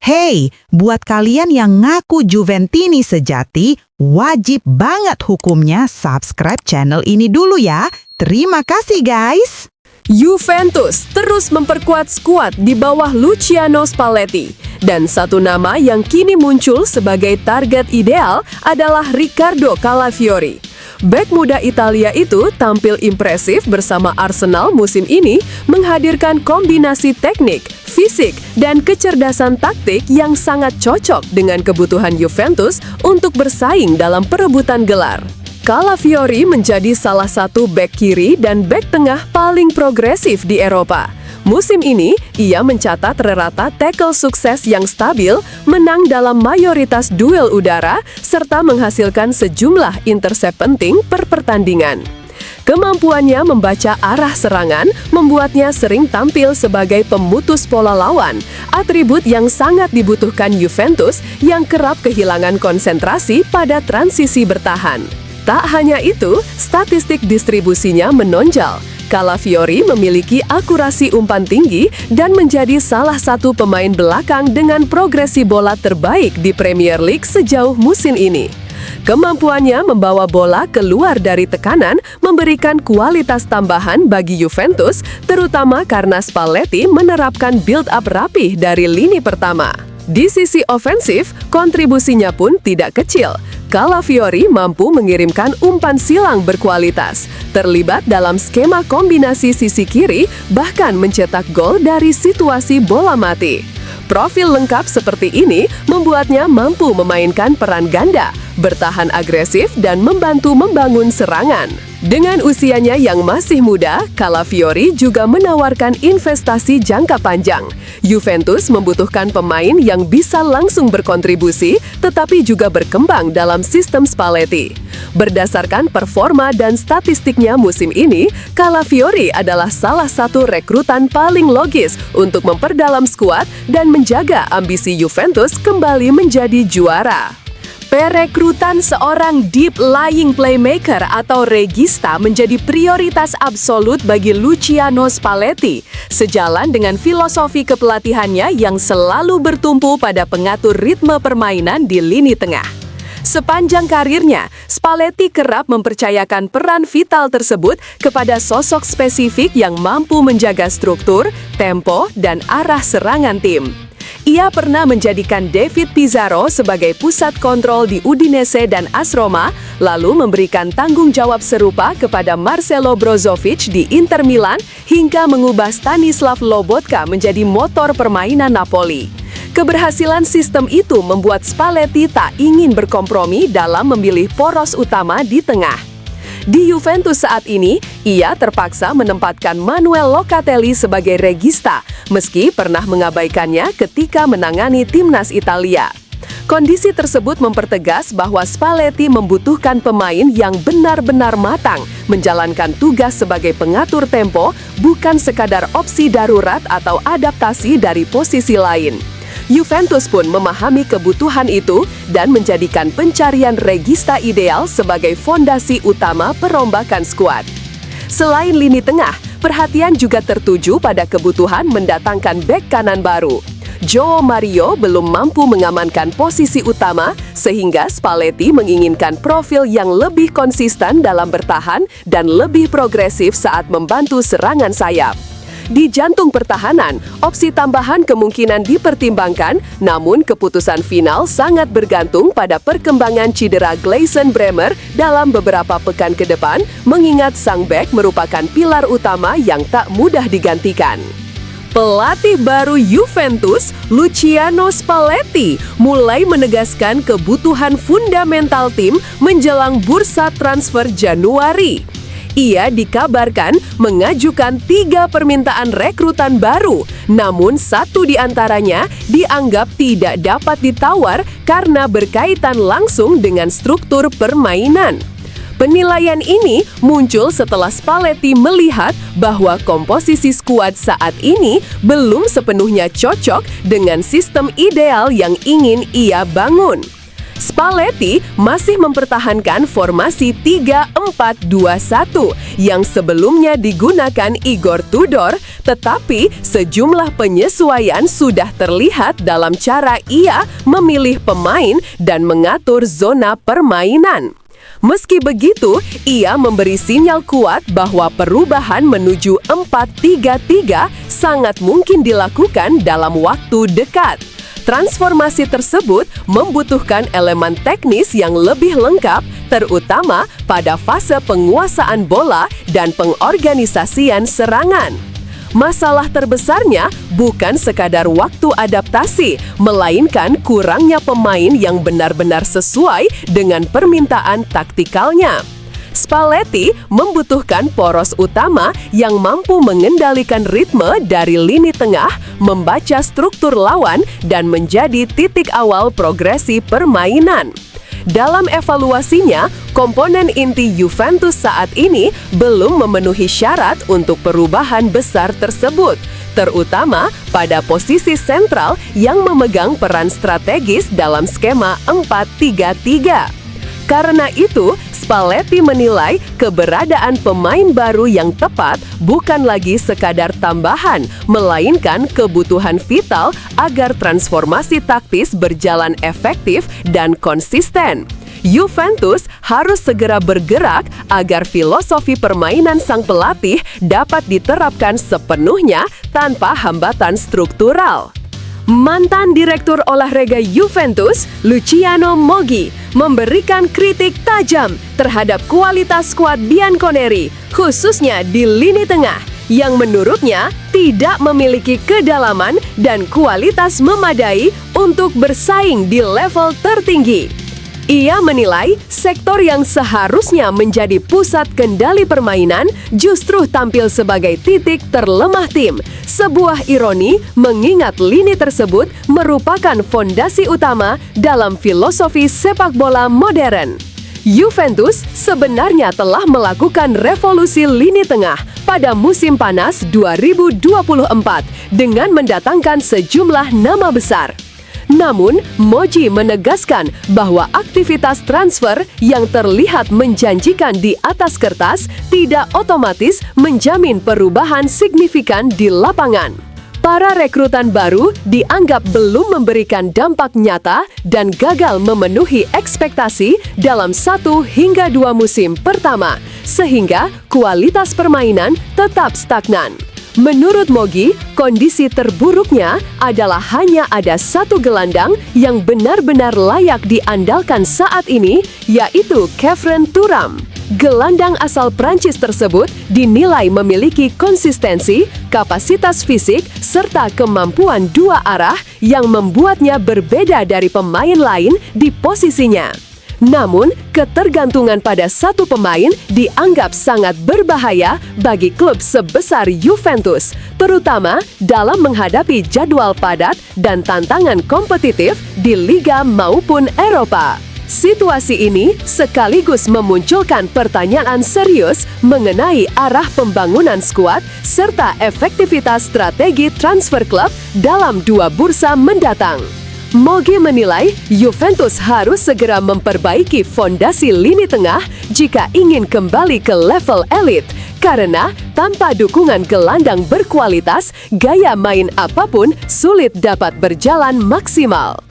Hey, buat kalian yang ngaku Juventini sejati, wajib banget hukumnya subscribe channel ini dulu ya. Terima kasih guys. Juventus terus memperkuat skuad di bawah Luciano Spalletti. Dan satu nama yang kini muncul sebagai target ideal adalah Riccardo Calafiori. Bek muda Italia itu tampil impresif bersama Arsenal musim ini, menghadirkan kombinasi teknik, fisik, dan kecerdasan taktik yang sangat cocok dengan kebutuhan Juventus untuk bersaing dalam perebutan gelar. Calafiori menjadi salah satu bek kiri dan bek tengah paling progresif di Eropa. Musim ini, ia mencatat rata tackle sukses yang stabil, menang dalam mayoritas duel udara, serta menghasilkan sejumlah intercept penting per pertandingan. Kemampuannya membaca arah serangan membuatnya sering tampil sebagai pemutus pola lawan, atribut yang sangat dibutuhkan Juventus yang kerap kehilangan konsentrasi pada transisi bertahan. Tak hanya itu, statistik distribusinya menonjol. Calafiori memiliki akurasi umpan tinggi dan menjadi salah satu pemain belakang dengan progresi bola terbaik di Premier League sejauh musim ini. Kemampuannya membawa bola keluar dari tekanan memberikan kualitas tambahan bagi Juventus, terutama karena Spalletti menerapkan build-up rapih dari lini pertama. Di sisi ofensif, kontribusinya pun tidak kecil. Calafiori mampu mengirimkan umpan silang berkualitas, terlibat dalam skema kombinasi sisi kiri, bahkan mencetak gol dari situasi bola mati. Profil lengkap seperti ini membuatnya mampu memainkan peran ganda, bertahan agresif, dan membantu membangun serangan. Dengan usianya yang masih muda, Calafiori juga menawarkan investasi jangka panjang. Juventus membutuhkan pemain yang bisa langsung berkontribusi, tetapi juga berkembang dalam sistem Spalletti. Berdasarkan performa dan statistiknya musim ini, Calafiori adalah salah satu rekrutan paling logis untuk memperdalam skuad dan menjaga ambisi Juventus kembali menjadi juara. Perekrutan seorang deep lying playmaker atau regista menjadi prioritas absolut bagi Luciano Spalletti, sejalan dengan filosofi kepelatihannya yang selalu bertumpu pada pengatur ritme permainan di lini tengah. Sepanjang karirnya, Spalletti kerap mempercayakan peran vital tersebut kepada sosok spesifik yang mampu menjaga struktur, tempo, dan arah serangan tim. Ia pernah menjadikan David Pizarro sebagai pusat kontrol di Udinese dan AS Roma, lalu memberikan tanggung jawab serupa kepada Marcelo Brozovic di Inter Milan, hingga mengubah Stanislav Lobotka menjadi motor permainan Napoli. Keberhasilan sistem itu membuat Spalletti tak ingin berkompromi dalam memilih poros utama di tengah. Di Juventus saat ini, ia terpaksa menempatkan Manuel Locatelli sebagai regista, meski pernah mengabaikannya ketika menangani timnas Italia. Kondisi tersebut mempertegas bahwa Spalletti membutuhkan pemain yang benar-benar matang, menjalankan tugas sebagai pengatur tempo, bukan sekadar opsi darurat atau adaptasi dari posisi lain. Juventus pun memahami kebutuhan itu dan menjadikan pencarian regista ideal sebagai fondasi utama perombakan skuad. Selain lini tengah, perhatian juga tertuju pada kebutuhan mendatangkan bek kanan baru. João Mario belum mampu mengamankan posisi utama, sehingga Spalletti menginginkan profil yang lebih konsisten dalam bertahan dan lebih progresif saat membantu serangan sayap. Di jantung pertahanan, opsi tambahan kemungkinan dipertimbangkan, namun keputusan final sangat bergantung pada perkembangan cedera Gleison Bremer dalam beberapa pekan ke depan, mengingat sang bek merupakan pilar utama yang tak mudah digantikan. Pelatih baru Juventus, Luciano Spalletti, mulai menegaskan kebutuhan fundamental tim menjelang bursa transfer Januari. Ia dikabarkan mengajukan 3 permintaan rekrutan baru, namun 1 di antaranya dianggap tidak dapat ditawar karena berkaitan langsung dengan struktur permainan. Penilaian ini muncul setelah Spalletti melihat bahwa komposisi skuad saat ini belum sepenuhnya cocok dengan sistem ideal yang ingin ia bangun. Spalletti masih mempertahankan formasi 3-4-2-1 yang sebelumnya digunakan Igor Tudor, tetapi sejumlah penyesuaian sudah terlihat dalam cara ia memilih pemain dan mengatur zona permainan. Meski begitu, ia memberi sinyal kuat bahwa perubahan menuju 4-3-3 sangat mungkin dilakukan dalam waktu dekat. Transformasi tersebut membutuhkan elemen teknis yang lebih lengkap, terutama pada fase penguasaan bola dan pengorganisasian serangan. Masalah terbesarnya bukan sekadar waktu adaptasi, melainkan kurangnya pemain yang benar-benar sesuai dengan permintaan taktikalnya. Spalletti membutuhkan poros utama yang mampu mengendalikan ritme dari lini tengah, membaca struktur lawan, dan menjadi titik awal progresi permainan. Dalam evaluasinya, komponen inti Juventus saat ini belum memenuhi syarat untuk perubahan besar tersebut, terutama pada posisi sentral yang memegang peran strategis dalam skema 4-3-3. Karena itu, Spalletti menilai keberadaan pemain baru yang tepat bukan lagi sekadar tambahan, melainkan kebutuhan vital agar transformasi taktis berjalan efektif dan konsisten. Juventus harus segera bergerak agar filosofi permainan sang pelatih dapat diterapkan sepenuhnya tanpa hambatan struktural. Mantan Direktur Olahraga Juventus, Luciano Moggi, memberikan kritik tajam terhadap kualitas skuad Bianconeri, khususnya di lini tengah, yang menurutnya tidak memiliki kedalaman dan kualitas memadai untuk bersaing di level tertinggi. Ia menilai sektor yang seharusnya menjadi pusat kendali permainan justru tampil sebagai titik terlemah tim. Sebuah ironi mengingat lini tersebut merupakan fondasi utama dalam filosofi sepak bola modern. Juventus sebenarnya telah melakukan revolusi lini tengah pada musim panas 2024 dengan mendatangkan sejumlah nama besar. Namun, Moggi menegaskan bahwa aktivitas transfer yang terlihat menjanjikan di atas kertas tidak otomatis menjamin perubahan signifikan di lapangan. Para rekrutan baru dianggap belum memberikan dampak nyata dan gagal memenuhi ekspektasi dalam 1 hingga 2 musim pertama, sehingga kualitas permainan tetap stagnan. Menurut Moggi, kondisi terburuknya adalah hanya ada satu gelandang yang benar-benar layak diandalkan saat ini, yaitu Khéphren Thuram. Gelandang asal Prancis tersebut dinilai memiliki konsistensi, kapasitas fisik, serta kemampuan dua arah yang membuatnya berbeda dari pemain lain di posisinya. Namun, ketergantungan pada satu pemain dianggap sangat berbahaya bagi klub sebesar Juventus, terutama dalam menghadapi jadwal padat dan tantangan kompetitif di Liga maupun Eropa. Situasi ini sekaligus memunculkan pertanyaan serius mengenai arah pembangunan skuad serta efektivitas strategi transfer klub dalam 2 bursa mendatang. Moggi menilai Juventus harus segera memperbaiki fondasi lini tengah jika ingin kembali ke level elit, karena tanpa dukungan gelandang berkualitas, gaya main apapun sulit dapat berjalan maksimal.